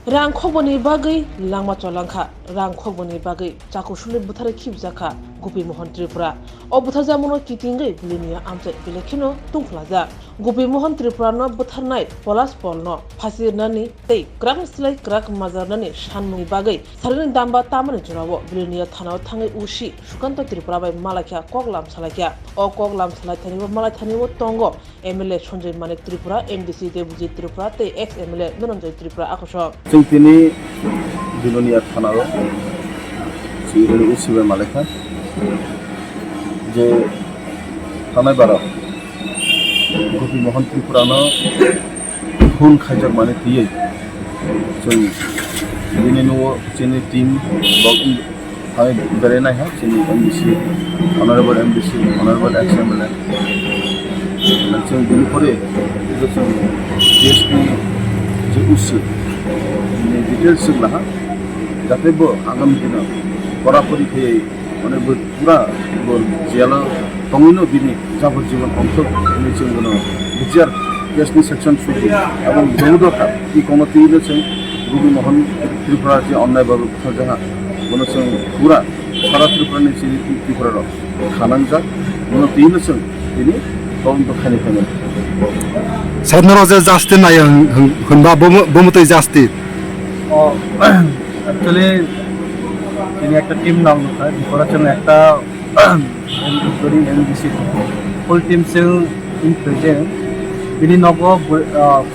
Rang khoboni bagai langma cholangkha rang khoboni bagai chakusule buthare khibjaka Gopi Mohan Tripura o buthaja mono kitingai Belonia amche belekino tungflaja Gopi Mohan Tripurano Bwtharnai Palash polno phasirnani tei Krak slai Krak Majra shanmung bagai sarani damba tamani jurawo Belonia thanao thangai usi Sukanta Tripura bai Malaikha koklam salakya o koklam salai thanibo malai thanibo tongo MLA Sanjay Manik Tripura MDC Debuji Tripura tei ex MLA Nononjoy Tripura akosho Singtini Belonia Thanaro Siri Usibe Malaikha je Thanai Bara Gopi Mohan Tripurano Hun Khajak Mane Tiye Sing Dini no Sini team Bog Hai Berenai ha Sini MDC Honorable MDC Honorable ex MLA Sing Dini Pore Itu sing DSP je Usi details segala, tapi bo agam kita korapori ke, mana bo pura bo jalan tongino bini jabut jiwan untuk ini cenggono bijar biasanya section suci, abang jauh kan, di kono tiada ceng Gopi Mohan Tripura je online baru kerja, mana ceng pura sarat Tripura ni sini Tripura ro, kanan jak, mana tiada ceng ini tahun untuk kini kami. Saat naraja Justin na yang hendak bomutai Justin. Actually ini একটা team নাম হয় বিপরীত জন্য একটা including MDC full team Singh in present বিনি নব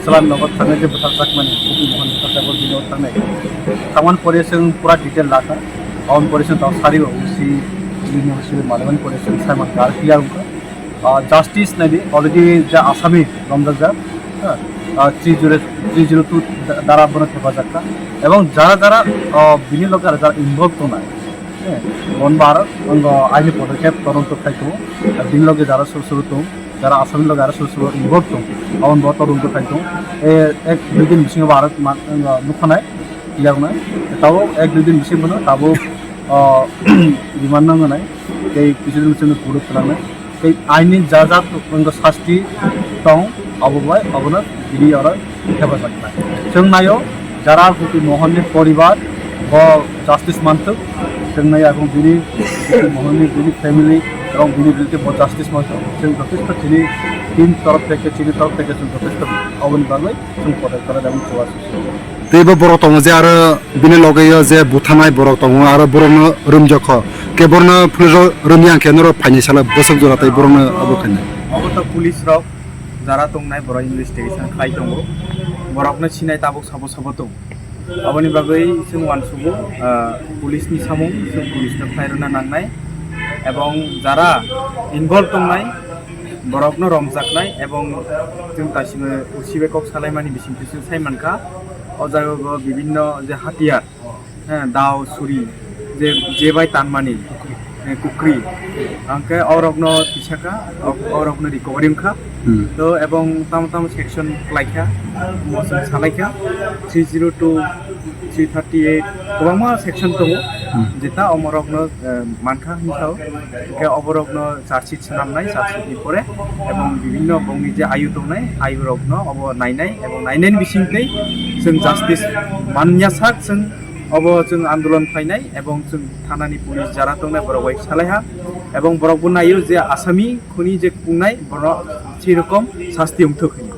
সালাম নব থানে যে বথারসাক মানে Gopi Mohan বথারসাক বিনি থানে সামান পরিবেশন পুরা ডিটেল লাখা অন পরিবেশন তাও সারি উসি ইউনিভার্সিটি মালমান পরিবেশন সামান কার ক্লিয়ার উনকা জাস্টিস নাইদি অলরেডি যা আসামি রমজান যা 302 দ্বারা বনত হেফাজতটা এবং যারা যারা বিনি লোকেরা যারা ইনভলভ তো নাই বনবার আইনি পদক্ষেপ তদন্ত থাকতো বিনি লোকে যারা শুরু তো যারা আসামি লোক যারা শুরু ইনভলভ তো অন তদন্ত থাকতো এক দুই দিন বিশিং ভারত মুখানায় ক্লিয়ার নাই তাও এক দুই দিন বিশিং বনো তাবো বিমান নাঙ্গনায় এই কিছুদিন জন্য পুরো খেলানায় এই আইনি যা যা শাস্তি দं অববাই অবনত বিনি অরা হেফাজত নাই जों नायो যারা Gopi Mohanनि পরিবার বা জাস্টিস মানতো जों नायो এবং বিনি Gopi Mohanनि বিনি ফ্যামিলি এবং বিনি বিরুদ্ধে জাস্টিস মানতো जों যথেষ্ট চিনি টিম তরফ থেকে जों যথেষ্ট অবনি বাগৈ जों পদক্ষেপ এবং প্রয়াস Teibo borok tongo je aro bini logeyo je Bwtharnai borok tongo aro borokno rumjokho ke borno puliso rumyang ke noro phaini sala bosok jora tai borokno abokhane অবতা পুলিশ রক যারা তংনাই বড় ইনভেস্টিগেশন খাই দङ বরকনো সিনাই তাবক সাবো সাবো দङ अबनि बागै जों वानसुबो पुलिसनि सामुं जों पुलिसनो फायरना नांनाय এবং যারা ইনভলভ দंनाय বরকনো রমজাকनाय এবং जों दासिमबो उसिबेकक सालायमानि बिसिंथिसो सायमानखा अजागो বিভিন্ন যে হাতিয়ার দাও ছুরি যে বাই তানমানি কুকরি आंके औरबनो तिसाका औरबनो रिकवरिंग खा तो एवं ताम सेक्शन लाइखा मोसन सालाइखा 302 338 गोबां सेक्शन दङ जेता अमरबनो मानखा हिसाव के अबरबनो चार्जशीट सामनाय चार्जशीटनि परे एवं विभिन्न बंगनि जे आयु दंनाय आयु रबनो अब नायनाय एवं नायनायनि बिसिंखै जों जास्टिस मानयासाक जों अब जों आन्दोलन फायनाय एवं जों थानानि पुलिस जारा दंनाय बरवाय सालायहा एवं बरकबो नायो जे आसामी खुनि जे खुंनाय बर सेरकम शास्ति उमथोखै